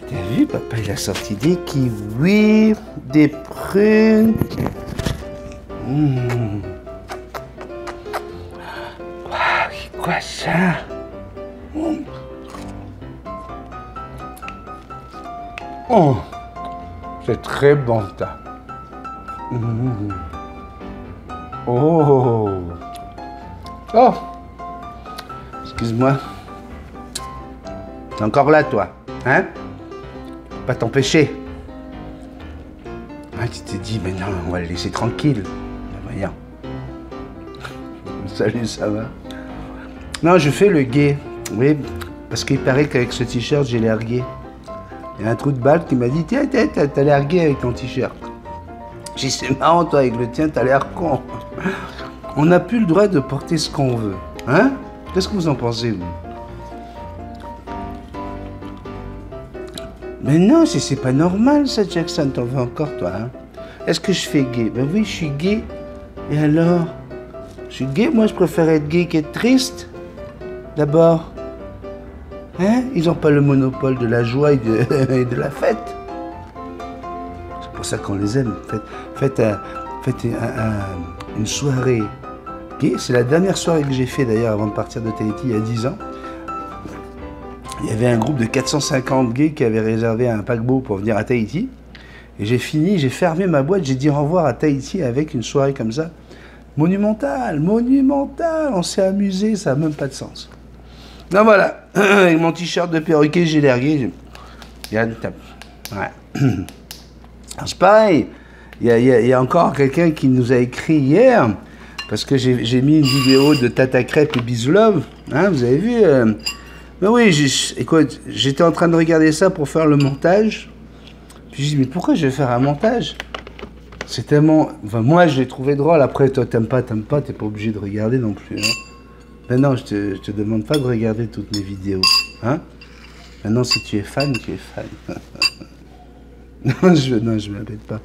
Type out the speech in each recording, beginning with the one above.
T'as vu, papa, il a sorti des kiwis, des prunes. Quoi ça? Oh, c'est très bon ça. Oh. Oh. Excuse-moi. T'es encore là, toi, hein? Pas t'empêcher. Ah, tu t'es dit, mais non, on va le laisser tranquille. Voyons. Salut, ça va? Non, je fais le gay. Oui, parce qu'il paraît qu'avec ce t-shirt, j'ai l'air gay. Il y a un trou de balle qui m'a dit, tiens, t'as l'air gay avec ton t-shirt. J'ai dit, c'est marrant, toi, avec le tien, t'as l'air con. On n'a plus le droit de porter ce qu'on veut. Hein? Qu'est-ce que vous en pensez, vous? Mais non, c'est pas normal, ça, Jackson. T'en veux encore, toi, hein? Est-ce que je fais gay? Ben oui, je suis gay. Et alors? Je suis gay, moi, je préfère être gay qu'être triste. D'abord. Hein? Ils n'ont pas le monopole de la joie et de la fête. C'est pour ça qu'on les aime. Faites une soirée gay. C'est la dernière soirée que j'ai fait, d'ailleurs, avant de partir de Tahiti, il y a 10 ans. Il y avait un groupe de 450 gays qui avaient réservé un paquebot pour venir à Tahiti. Et j'ai fermé ma boîte, j'ai dit au revoir à Tahiti avec une soirée comme ça. Monumentale, on s'est amusé, ça n'a même pas de sens. Non, voilà, avec mon t-shirt de perroquet, j'ai l'air gay. Ouais. C'est pareil, il y a encore quelqu'un qui nous a écrit hier, parce que j'ai mis une vidéo de Tata Crêpe et Bisou Love, hein, vous avez vu mais oui, écoute, j'étais en train de regarder ça pour faire le montage. Puis j'ai dit, mais pourquoi je vais faire un montage? C'est tellement... Enfin, moi, je l'ai trouvé drôle. Après, toi, t'aimes pas, t'es pas obligé de regarder non plus. Hein. Mais non, je te demande pas de regarder toutes mes vidéos. Hein? Maintenant, si tu es fan, tu es fan. Non, je m'appelle pas.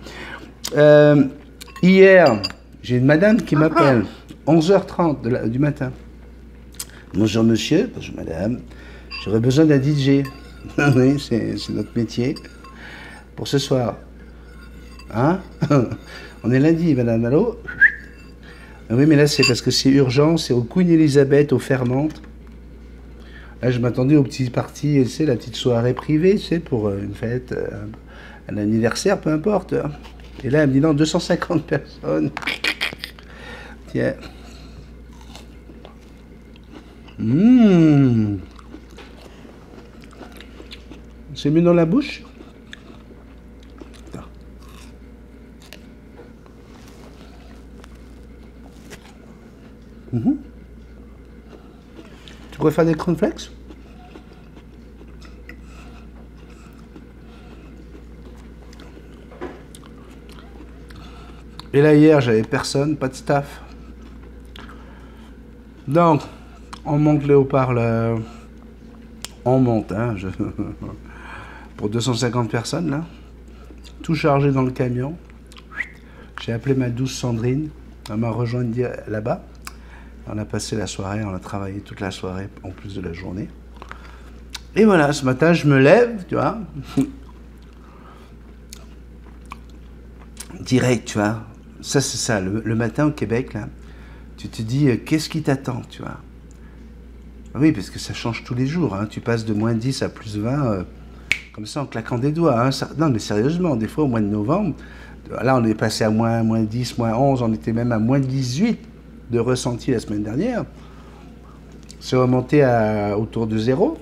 Hier, j'ai une madame qui m'appelle. 11h30 du matin. Bonjour monsieur, bonjour madame. J'aurais besoin d'un DJ. Oui, c'est notre métier. Pour ce soir. Hein? On est lundi, madame. Allô? Oui, mais là, c'est parce que c'est urgent. C'est au Queen Elizabeth, aux Fermentes. Là, je m'attendais au petit party, tu sais, la petite soirée privée, tu sais, pour une fête, un anniversaire, peu importe. Et là, elle me dit non, 250 personnes. Tiens. C'est mieux dans la bouche? Tu préfères des cornflakes? Et là, hier, j'avais personne, pas de staff. Donc, on monte les haut-parleurs. On monte, hein, pour 250 personnes, là. Tout chargé dans le camion. J'ai appelé ma douce Sandrine. Elle m'a rejoint là-bas. On a passé la soirée, on a travaillé toute la soirée, en plus de la journée. Et voilà, ce matin, je me lève, tu vois. Direct, tu vois. Ça, c'est ça, le matin au Québec, là. Tu te dis, qu'est-ce qui t'attend, tu vois. Oui, parce que ça change tous les jours, hein. Tu passes de moins 10 à plus 20, comme ça, en claquant des doigts, hein. Non, mais sérieusement, des fois, au mois de novembre, là, on est passé à moins 10, moins 11, on était même à moins 18 de ressenti la semaine dernière. C'est remonté autour de 0.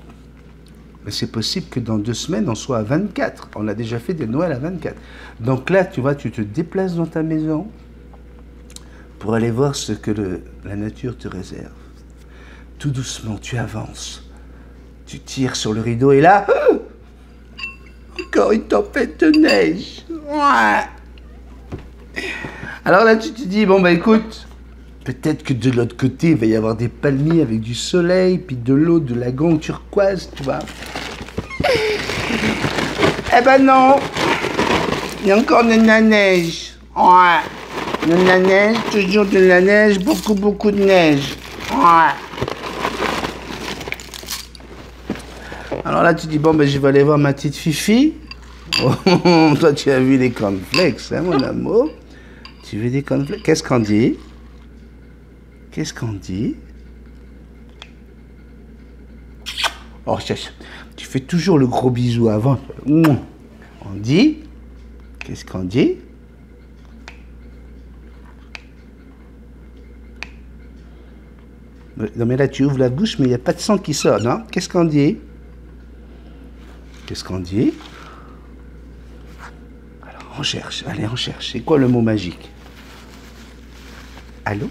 Mais c'est possible que dans 2 semaines, on soit à 24. On a déjà fait des Noëls à 24. Donc là, tu vois, tu te déplaces dans ta maison pour aller voir ce que la nature te réserve. Tout doucement, tu avances. Tu tires sur le rideau et là... encore une tempête de neige. Ouais. Alors là, tu te dis, bon, bah écoute, peut-être que de l'autre côté, il va y avoir des palmiers avec du soleil, puis de l'eau, de lagon turquoise, tu vois. Eh ben non, il y a encore de la neige. Ouais. De la neige, toujours de la neige, beaucoup de neige. Ouais. Alors là, tu dis, bon, ben, je vais aller voir ma petite Fifi. Oh, toi, tu as vu les cornflakes, hein, mon amour. Tu veux des cornflakes? Qu'est-ce qu'on dit? Qu'est-ce qu'on dit? Oh, tu fais toujours le gros bisou avant. On dit? Qu'est-ce qu'on dit? Non, mais là, tu ouvres la bouche, mais il n'y a pas de sang qui sort, non? Qu'est-ce qu'on dit? Qu'est-ce qu'on dit? Alors, on cherche. Allez, on cherche. C'est quoi le mot magique? Allô?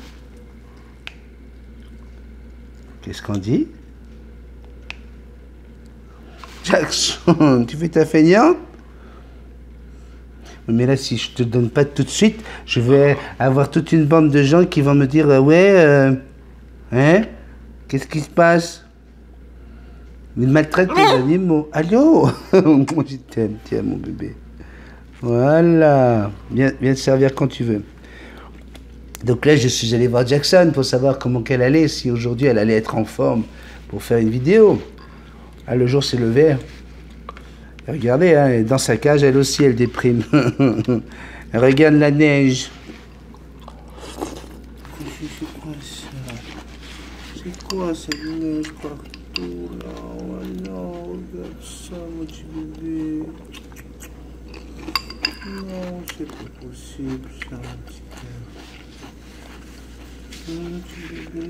Qu'est-ce qu'on dit? Jackson, tu fais ta feignante? Mais là, si je te donne pas tout de suite, je vais avoir toute une bande de gens qui vont me dire ouais, hein? Qu'est-ce qui se passe? Ils maltraitent les animaux. Allô? Moi, je t'aime, tiens, mon bébé. Voilà. Viens te servir quand tu veux. Donc là, je suis allé voir Jackson pour savoir comment qu'elle allait, si aujourd'hui elle allait être en forme pour faire une vidéo. Ah, le jour s'est levé. Regardez, hein, dans sa cage, elle aussi, elle déprime. Elle regarde la neige. C'est quoi cette neige partout là? Oh non, regarde ça, mon petit bébé. Non, c'est pas possible, ça, mon petit cœur. Mon petit bébé.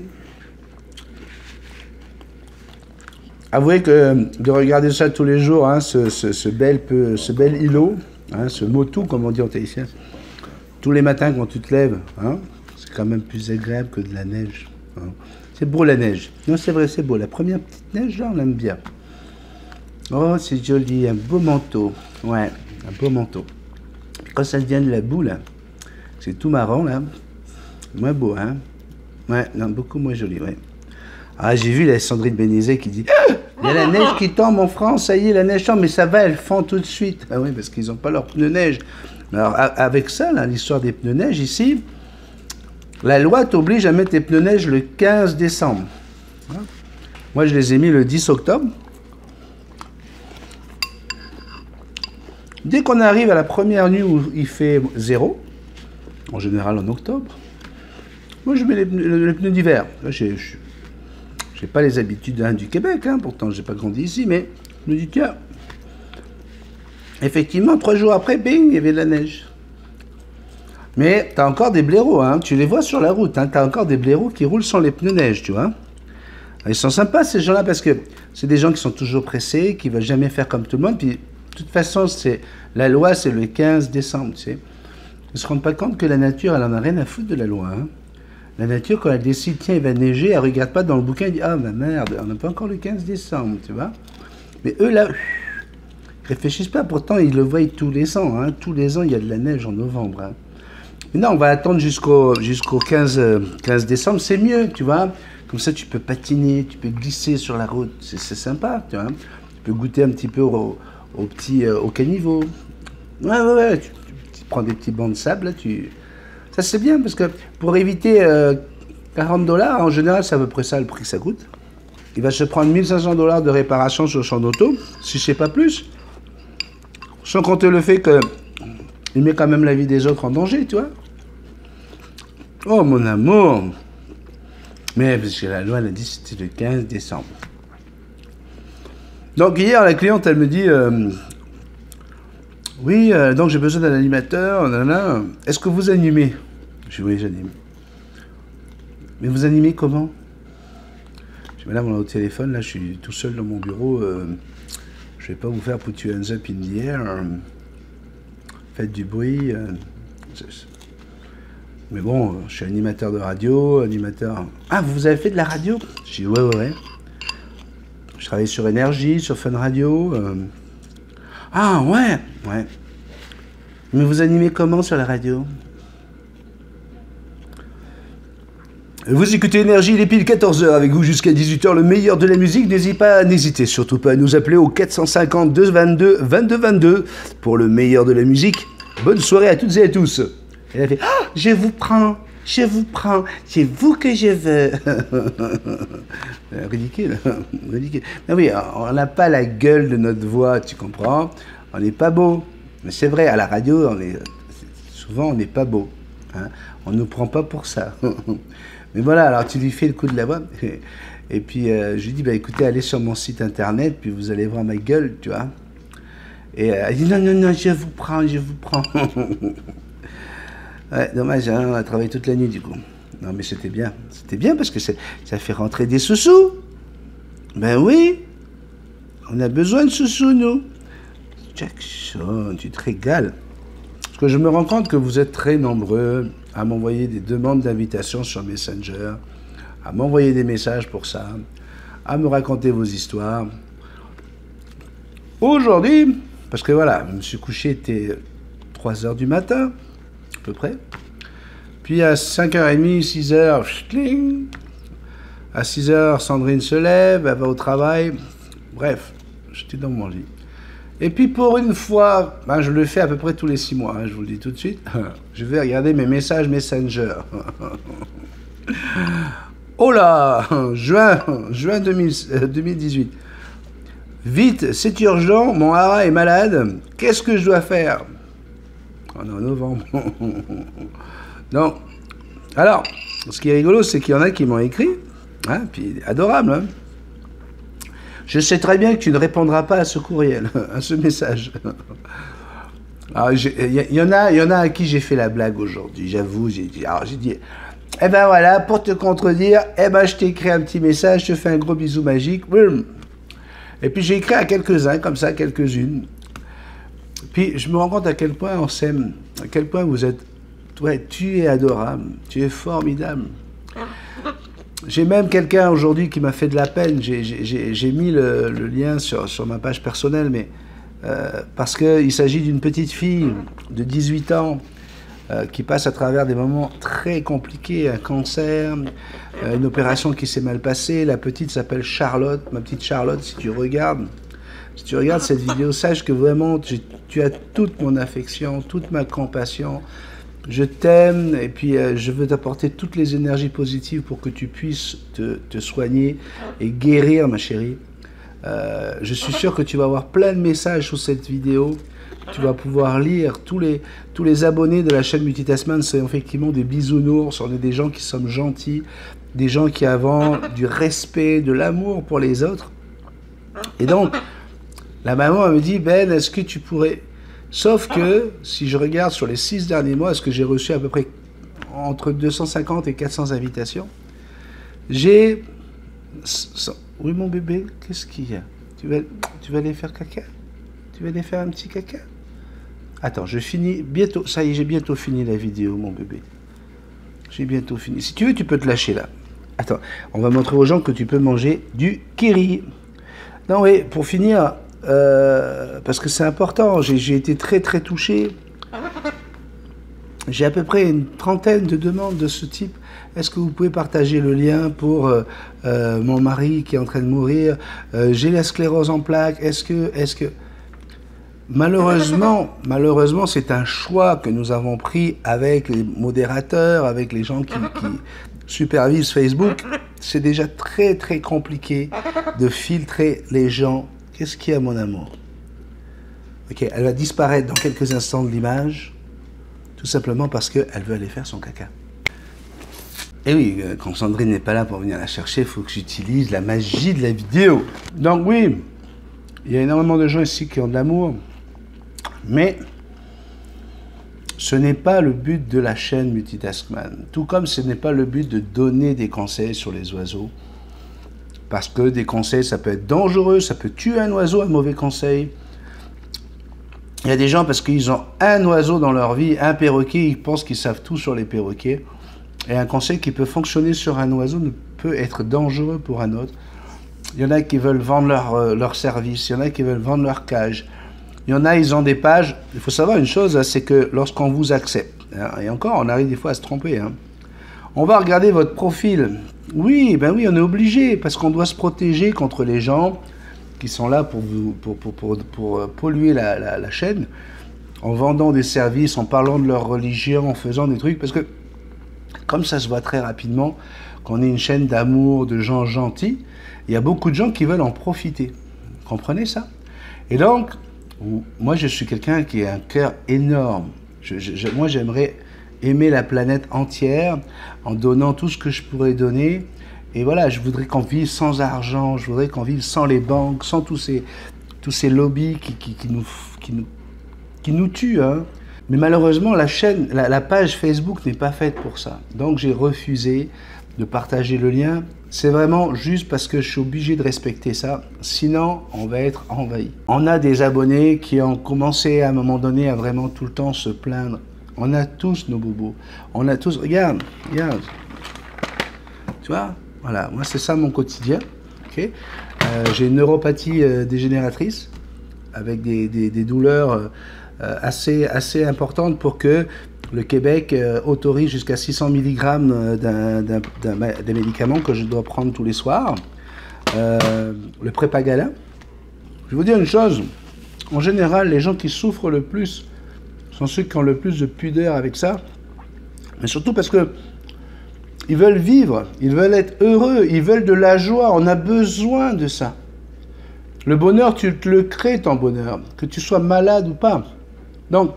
Avouez que de regarder ça tous les jours, hein, ce bel îlot, hein, ce motu, comme on dit en tahitien, tous les matins quand tu te lèves, hein, c'est quand même plus agréable que de la neige. Hein. C'est beau la neige. Non, c'est vrai, c'est beau. La première petite neige, là, on l'aime bien. Oh, c'est joli, un beau manteau. Ouais, un beau manteau. Puis quand ça devient de la boue, là, c'est tout marrant, là. Moins beau, hein. Ouais, non, beaucoup moins joli, ouais. Ah, j'ai vu la Sandrine Bénizet qui dit « Il y a la neige qui tombe en France, ça y est, la neige tombe, mais ça va, elle fond tout de suite. » Ah oui, parce qu'ils n'ont pas leurs pneus neige. Alors, avec ça, l'histoire des pneus neige, ici, la loi t'oblige à mettre tes pneus neige le 15 décembre. Hein? Moi, je les ai mis le 10 octobre. Dès qu'on arrive à la première nuit où il fait 0, en général en octobre, moi, je mets les pneus d'hiver. J'ai pas les habitudes du Québec, hein, pourtant j'ai pas grandi ici, mais je me dis tiens, effectivement 3 jours après, bing, il y avait de la neige. Mais t'as encore des blaireaux, hein, tu les vois sur la route, hein, t'as encore des blaireaux qui roulent sans les pneus neige, tu vois. Ils sont sympas ces gens-là parce que c'est des gens qui sont toujours pressés, qui veulent jamais faire comme tout le monde, puis de toute façon la loi c'est le 15 décembre, tu sais. Ils se rendent pas compte que la nature elle en a rien à foutre de la loi, hein. La nature, quand elle décide, tiens, il va neiger, elle ne regarde pas dans le bouquin, elle dit, ah, ma merde, on n'a pas encore le 15 décembre, tu vois. Mais eux, là, ils réfléchissent pas, pourtant, ils le voient tous les ans, hein. Tous les ans, il y a de la neige en novembre, hein. Mais non, on va attendre jusqu'au 15 décembre, c'est mieux, tu vois. Comme ça, tu peux patiner, tu peux glisser sur la route, c'est sympa, tu vois. Tu peux goûter un petit peu au caniveau. Ouais, tu prends des petits bancs de sable, là, ça, c'est bien, parce que pour éviter $40, en général, c'est à peu près ça le prix que ça coûte. Il va se prendre $1500 de réparation sur son auto, si c'est pas plus. Sans compter le fait qu'il met quand même la vie des autres en danger, tu vois. Oh, mon amour. Mais parce que la loi, elle a dit que c'était le 15 décembre. Donc, hier, la cliente, elle me dit... oui, donc j'ai besoin d'un animateur. Est-ce que vous animez? Je dis oui, j'anime. Mais vous animez comment? Je dis madame, on est au téléphone, là je suis tout seul dans mon bureau. Je vais pas vous faire put your hands up in the air. Faites du bruit. Mais bon, je suis animateur de radio, animateur... Ah, vous avez fait de la radio? Je dis ouais. Je travaille sur Énergie, sur Fun Radio. Ah, ouais. Mais vous animez comment sur la radio? Vous écoutez Énergie, il est pile 14h avec vous jusqu'à 18h, le meilleur de la musique. N'hésitez surtout pas à nous appeler au 450 222 2222 pour le meilleur de la musique. Bonne soirée à toutes et à tous. Elle a fait « Ah, je vous prends !» je vous prends, c'est vous que je veux. Ridicule, ridicule. Mais oui, on n'a pas la gueule de notre voix, tu comprends? On n'est pas beau. Mais c'est vrai, à la radio, souvent on n'est pas beau. Hein? On ne nous prend pas pour ça. Mais voilà, alors tu lui fais le coup de la voix. Et puis je lui dis, bah, écoutez, allez sur mon site internet, puis vous allez voir ma gueule, tu vois. Et elle dit, non, non, non, je vous prends, je vous prends. Ouais, dommage, hein, on a travaillé toute la nuit du coup. Non mais c'était bien parce que ça fait rentrer des sous-sous. Ben oui, on a besoin de sous-sous nous. Jackson, tu te régales. Parce que je me rends compte que vous êtes très nombreux à m'envoyer des demandes d'invitation sur Messenger, à m'envoyer des messages pour ça, à me raconter vos histoires. Aujourd'hui, parce que voilà, je me suis couché, était 3 heures du matin, à peu près. Puis à 5h30, 6h, ch'tling. À 6h, Sandrine se lève, elle va au travail. Bref, j'étais dans mon lit. Et puis pour une fois, ben je le fais à peu près tous les 6 mois, hein, je vous le dis tout de suite, je vais regarder mes messages Messenger. Oh là, juin 2018. Vite, c'est urgent, mon hara est malade, qu'est-ce que je dois faire? On est en novembre. Non. Alors, ce qui est rigolo, c'est qu'il y en a qui m'ont écrit, hein, puis adorable, hein. Je sais très bien que tu ne répondras pas à ce courriel, à ce message. Il y en a à qui j'ai fait la blague aujourd'hui, j'avoue. J'ai dit, eh ben voilà, pour te contredire, eh ben je t'ai écrit un petit message, je te fais un gros bisou magique. Et puis j'ai écrit à quelques-uns, comme ça, quelques-unes. Puis je me rends compte à quel point on s'aime, à quel point vous êtes... Ouais, tu es adorable, tu es formidable. J'ai même quelqu'un aujourd'hui qui m'a fait de la peine. J'ai mis le lien sur ma page personnelle, mais parce qu'il s'agit d'une petite fille de 18 ans qui passe à travers des moments très compliqués, un cancer, une opération qui s'est mal passée. La petite s'appelle Charlotte, ma petite Charlotte. Si tu regardes cette vidéo, sache que vraiment tu as toute mon affection, toute ma compassion. Je t'aime et puis je veux t'apporter toutes les énergies positives pour que tu puisses te soigner et guérir, ma chérie. Je suis sûr que tu vas avoir plein de messages sous cette vidéo. Tu vas pouvoir lire. Tous les abonnés de la chaîne Multitasman sont effectivement des bisounours. On est des gens qui sommes gentils, des gens qui avons du respect, de l'amour pour les autres. Et donc, la maman elle me dit, Ben, est-ce que tu pourrais... Sauf que, si je regarde sur les 6 derniers mois, est-ce que j'ai reçu à peu près entre 250 et 400 invitations? J'ai... Oui, mon bébé, qu'est-ce qu'il y a? Tu vas aller faire caca? Tu vas aller faire un petit caca? Attends, je finis bientôt. Ça y est, j'ai bientôt fini la vidéo, mon bébé. J'ai bientôt fini. Si tu veux, tu peux te lâcher là. Attends, on va montrer aux gens que tu peux manger du kiri. Non, oui, pour finir... parce que c'est important, j'ai été très très touché. J'ai à peu près une trentaine de demandes de ce type. Est-ce que vous pouvez partager le lien pour mon mari qui est en train de mourir? J'ai la sclérose en plaques. Est-ce que... Malheureusement, c'est un choix que nous avons pris avec les modérateurs, avec les gens qui supervisent Facebook. C'est déjà très très compliqué de filtrer les gens. Qu'est-ce qu'il y a, mon amour? Ok, elle va disparaître dans quelques instants de l'image, tout simplement parce qu'elle veut aller faire son caca. Et oui, quand Sandrine n'est pas là pour venir la chercher, il faut que j'utilise la magie de la vidéo. Donc oui, il y a énormément de gens ici qui ont de l'amour, mais ce n'est pas le but de la chaîne Multitasman. Tout comme ce n'est pas le but de donner des conseils sur les oiseaux. Parce que des conseils, ça peut être dangereux, ça peut tuer un oiseau, un mauvais conseil. Il y a des gens, parce qu'ils ont un oiseau dans leur vie, un perroquet, ils pensent qu'ils savent tout sur les perroquets. Et un conseil qui peut fonctionner sur un oiseau ne peut être dangereux pour un autre. Il y en a qui veulent vendre leur service, il y en a qui veulent vendre leur cage. Il y en a, ils ont des pages. Il faut savoir une chose, c'est que lorsqu'on vous accepte, hein, et encore, on arrive des fois à se tromper, hein, on va regarder votre profil. Oui, ben oui, on est obligé, parce qu'on doit se protéger contre les gens qui sont là pour polluer la chaîne, en vendant des services, en parlant de leur religion, en faisant des trucs, parce que Comme ça se voit très rapidement qu'on est une chaîne d'amour, de gens gentils, il y a beaucoup de gens qui veulent en profiter. Vous comprenez ça? Et donc, moi je suis quelqu'un qui a un cœur énorme. Moi j'aimerais aimer la planète entière en donnant tout ce que je pourrais donner. Et voilà, je voudrais qu'on vive sans argent, je voudrais qu'on vive sans les banques, sans tous ces lobbies qui nous tuent. Hein. Mais malheureusement, la page Facebook n'est pas faite pour ça. Donc j'ai refusé de partager le lien. C'est vraiment juste parce que je suis obligé de respecter ça. Sinon, on va être envahi. On a des abonnés qui ont commencé à un moment donné à vraiment tout le temps se plaindre. On a tous nos bobos. On a tous... Regarde. Tu vois? Voilà, moi c'est ça mon quotidien. Okay, j'ai une neuropathie dégénératrice avec des douleurs assez importantes pour que le Québec autorise jusqu'à 600 mg d'un médicament que je dois prendre tous les soirs. Le Prépagala. Je vais vous dire une chose. En général, les gens qui souffrent le plus sont ceux qui ont le plus de pudeur avec ça. Mais surtout parce que ils veulent vivre, ils veulent être heureux, ils veulent de la joie. On a besoin de ça. Le bonheur, tu te le crées, ton bonheur, que tu sois malade ou pas. Donc,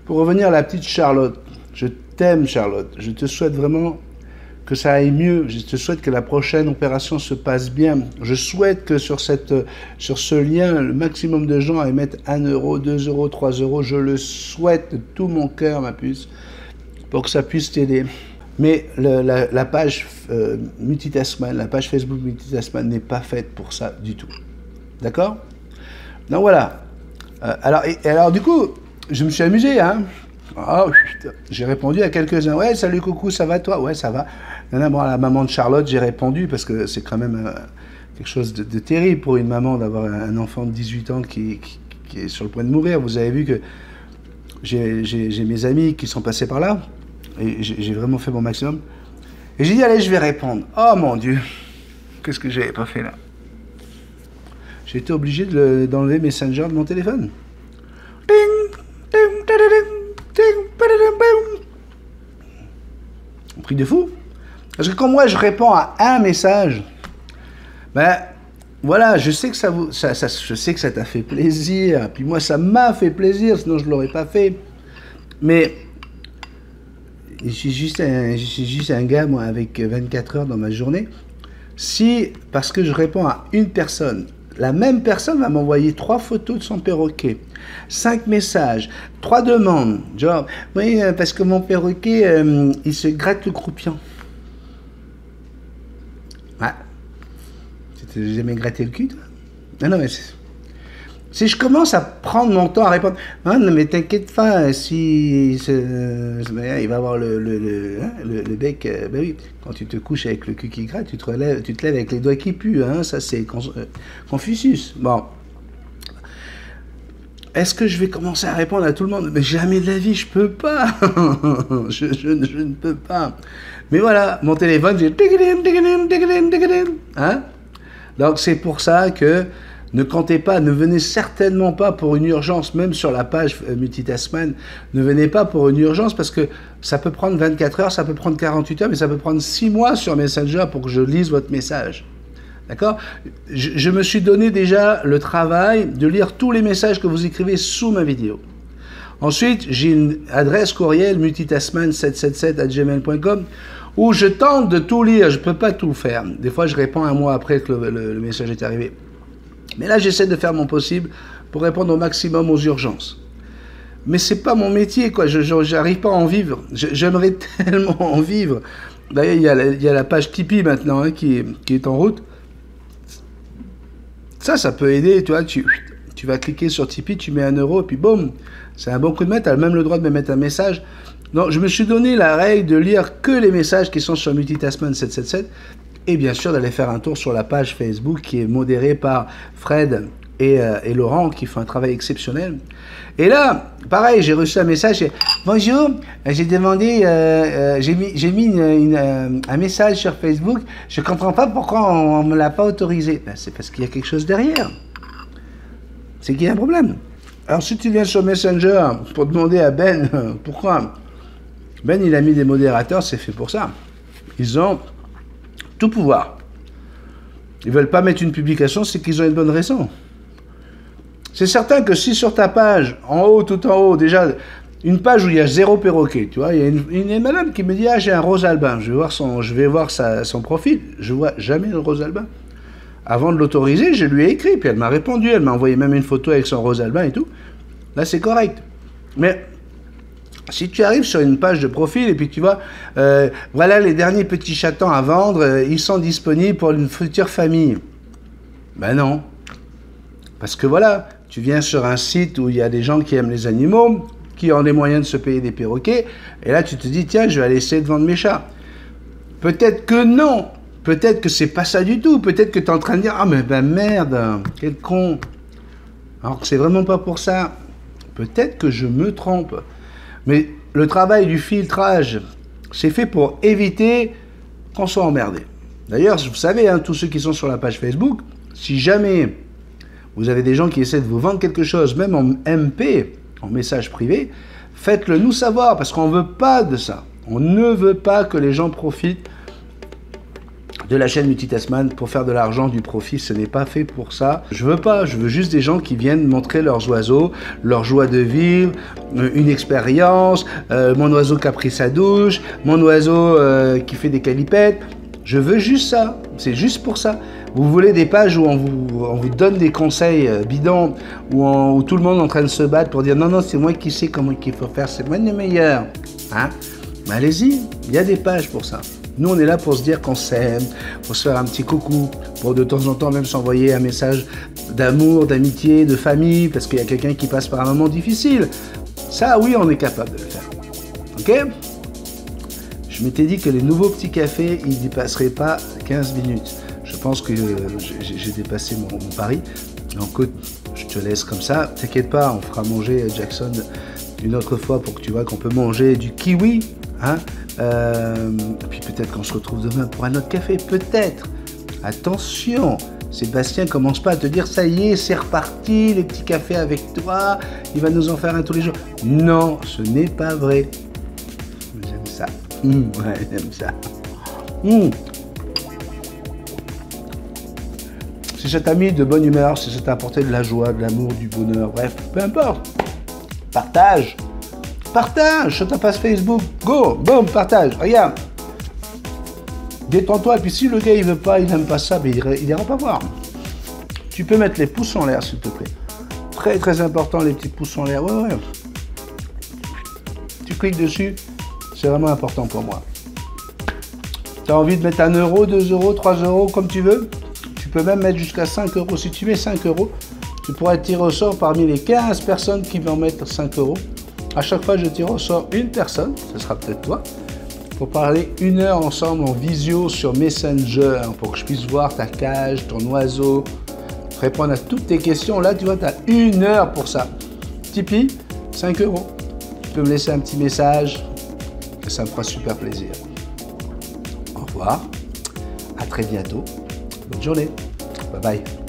pour revenir à la petite Charlotte, je t'aime Charlotte, je te souhaite vraiment que ça aille mieux, je te souhaite que la prochaine opération se passe bien. Je souhaite que sur ce lien, le maximum de gens aillent mettre 1 euro, 2 euros, 3 euros. Je le souhaite de tout mon cœur, ma puce, pour que ça puisse t'aider. Mais la page Multitasman, la page Facebook Multitasman n'est pas faite pour ça du tout. D'accord? Donc voilà. Alors du coup, je me suis amusé, hein. Oh, j'ai répondu à quelques-uns. Ouais, salut coucou, ça va toi? Ouais, ça va. Bon, à la maman de Charlotte, j'ai répondu parce que c'est quand même quelque chose de terrible pour une maman d'avoir un enfant de 18 ans qui est sur le point de mourir. Vous avez vu que j'ai mes amis qui sont passés par là. Et j'ai vraiment fait mon maximum. Et j'ai dit, allez, je vais répondre. Oh mon Dieu, qu'est-ce que j'avais pas fait là? J'ai été obligé d'enlever Messenger de mon téléphone. Un prix de fou. Parce que quand moi je réponds à un message, ben voilà, je sais que je sais que ça t'a fait plaisir. Puis moi, ça m'a fait plaisir, sinon je ne l'aurais pas fait. Mais je suis juste un gars, moi, avec 24 heures dans ma journée. Si, parce que je réponds à une personne, la même personne va m'envoyer 3 photos de son perroquet, 5 messages, 3 demandes. Genre, oui, parce que mon perroquet, il se gratte le croupion. Ah, tu t'es jamais gratté le cul, toi? Non, mais si je commence à prendre mon temps à répondre, ah, non mais t'inquiète pas, si il va avoir le bec, ben oui, quand tu te couches avec le cul qui gratte, tu te lèves avec les doigts qui puent, hein, ça c'est Confucius. Bon, est-ce que je vais commencer à répondre à tout le monde? Mais jamais de la vie, je peux pas, je ne peux pas. Mais voilà, mon téléphone, j'ai hein. Donc c'est pour ça que ne comptez pas, ne venez certainement pas pour une urgence, même sur la page Multitasman, ne venez pas pour une urgence parce que ça peut prendre 24 heures, ça peut prendre 48 heures, mais ça peut prendre 6 mois sur Messenger pour que je lise votre message. D'accord? Je me suis donné déjà le travail de lire tous les messages que vous écrivez sous ma vidéo. Ensuite, j'ai une adresse courriel multitasman777@gmail.com où je tente de tout lire, je ne peux pas tout faire. Des fois, je réponds un mois après que le message est arrivé. Mais là, j'essaie de faire mon possible pour répondre au maximum aux urgences. Mais c'est pas mon métier, quoi. Je n'arrive pas à en vivre. J'aimerais tellement en vivre. D'ailleurs, il y a la page Tipeee maintenant hein, qui est en route. Ça peut aider, tu vois. Tu vas cliquer sur Tipeee, tu mets 1 euro, et puis boum, c'est un bon coup de main. Tu as même le droit de me mettre un message. Non, je me suis donné la règle de lire que les messages qui sont sur Multitasman 777 et bien sûr d'aller faire un tour sur la page Facebook qui est modérée par Fred et Laurent qui font un travail exceptionnel. Et là, pareil, j'ai reçu un message, bonjour, j'ai demandé, j'ai mis un message sur Facebook, je ne comprends pas pourquoi on ne me l'a pas autorisé. Ben, c'est parce qu'il y a quelque chose derrière. C'est qu'il y a un problème. Alors si tu viens sur Messenger pour demander à Ben pourquoi Ben, il a mis des modérateurs, c'est fait pour ça. Ils ont tout pouvoir. Ils veulent pas mettre une publication, c'est qu'ils ont une bonne raison. C'est certain que si sur ta page, en haut, tout en haut, déjà, une page où il y a 0 perroquet, tu vois, il y a une madame qui me dit, ah, j'ai un rose albin, je vais voir son profil, je vois jamais le rose albin. Avant de l'autoriser, je lui ai écrit, puis elle m'a répondu, elle m'a envoyé même une photo avec son rose albin et tout. Là, c'est correct. Mais si tu arrives sur une page de profil et puis tu vois, voilà les derniers petits chatons à vendre, ils sont disponibles pour une future famille. Ben non. Parce que voilà, tu viens sur un site où il y a des gens qui aiment les animaux, qui ont les moyens de se payer des perroquets, et là tu te dis, tiens, je vais aller essayer de vendre mes chats. Peut-être que non. Peut-être que c'est pas ça du tout. Peut-être que tu es en train de dire, ah mais ben merde, quel con. Alors que c'est vraiment pas pour ça. Peut-être que je me trompe. Mais le travail du filtrage, c'est fait pour éviter qu'on soit emmerdé. D'ailleurs, vous savez, hein, tous ceux qui sont sur la page Facebook, si jamais vous avez des gens qui essaient de vous vendre quelque chose, même en MP, en message privé, faites-le nous savoir, parce qu'on ne veut pas de ça. On ne veut pas que les gens profitent de la chaîne Multitasman pour faire de l'argent, du profit. Ce n'est pas fait pour ça. Je veux pas, je veux juste des gens qui viennent montrer leurs oiseaux, leur joie de vivre, une expérience, mon oiseau qui a pris sa douche, mon oiseau qui fait des calipettes. Je veux juste ça, c'est juste pour ça. Vous voulez des pages où on vous donne des conseils bidons, où tout le monde est en train de se battre pour dire non, non, c'est moi qui sais comment il faut faire, c'est moi le meilleur. Hein? Allez-y, il y a des pages pour ça. Nous, on est là pour se dire qu'on s'aime, pour se faire un petit coucou, pour de temps en temps même s'envoyer un message d'amour, d'amitié, de famille, parce qu'il y a quelqu'un qui passe par un moment difficile. Ça, oui, on est capable de le faire. Ok? Je m'étais dit que les nouveaux petits cafés, ils ne dépasseraient pas 15 minutes. Je pense que j'ai dépassé mon pari. Donc, je te laisse comme ça. T'inquiète pas, on fera manger Jackson une autre fois pour que tu vois qu'on peut manger du kiwi. Hein? Puis peut-être qu'on se retrouve demain pour un autre café. Peut-être. Attention, Sébastien commence pas à te dire ça y est, c'est reparti, les petits cafés avec toi, il va nous en faire un tous les jours. Non, ce n'est pas vrai. J'aime ça. Ouais, j'aime ça. Si ça t'a mis de bonne humeur, si ça t'a apporté de la joie, de l'amour, du bonheur, bref, peu importe. Partage. Partage sur ta page Facebook. Go, boum, partage. Regarde. Détends-toi. Et puis si le gars il veut pas, il n'aime pas ça, mais il ira pas voir. Tu peux mettre les pouces en l'air, s'il te plaît. Très très important, les petits pouces en l'air. Ouais, ouais. Tu cliques dessus. C'est vraiment important pour moi. Tu as envie de mettre 1 euro, 2 euros, 3 euros, comme tu veux. Tu peux même mettre jusqu'à 5 euros. Si tu mets 5 euros, tu pourras tirer au sort parmi les 15 personnes qui vont mettre 5 euros. À chaque fois, je tire au sort une personne, ce sera peut-être toi, pour parler 1 heure ensemble en visio sur Messenger, pour que je puisse voir ta cage, ton oiseau, répondre à toutes tes questions. Là, tu vois, tu as 1 heure pour ça. Tipeee, 5 euros. Tu peux me laisser un petit message, et ça me fera super plaisir. Au revoir, à très bientôt. Bonne journée. Bye bye.